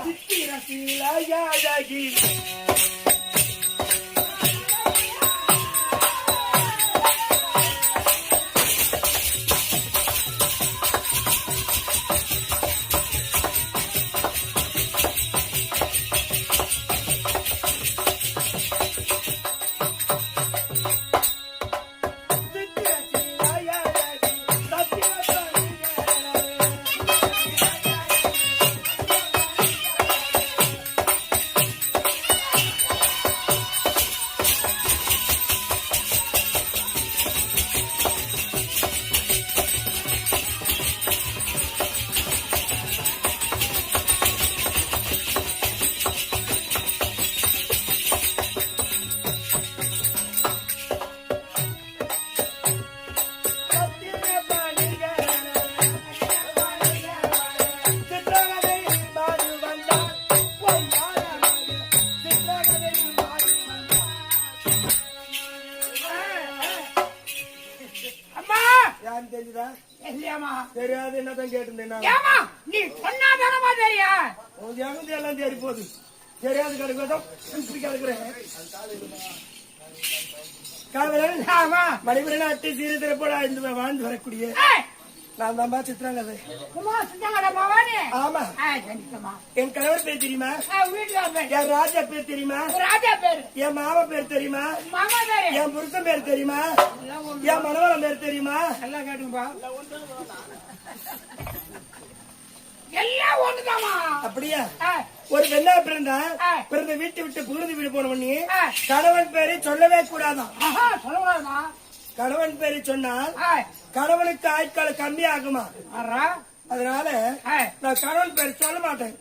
சித்திரசீலையாகி தெரியாது என்னதான் கேட்டிருந்தேன் நீ சொன்னாதானமா தெரியா எல்லாம் தேடி போகுது தெரியாது கிடைக்கும் காவலன் மணிபுரன் அட்டி சீர திறப்போட இந்த வாழ்ந்து வரக்கூடிய நான் தான்பா சித்திரங்கதை. ஆமா என் கணவர் பேர் தெரியுமா? என் ராஜா பேர் தெரியுமா? என் மாமா பேர் தெரியுமா? என் புருஷன் பேர் தெரியுமா? என் மனவளம் பேர் தெரியுமா? எல்லாம் கேட்டுப்பா எல்லாம் ஒண்ணுதாமா. அப்படியா? ஒரு வெள்ளா பிறந்த வீட்டை விட்டு புகுந்து வீடு போன பண்ணி கணவன் பேரை சொல்லவே கூடாதான். சொல்லக்கூடாதுமா. கணவன் பேரை சொன்னால் கணவனுக்கு ஆட்கால கம்மி ஆகுமா? அதனால நான் கணவன் பேர் சொல்ல மாட்டேன்.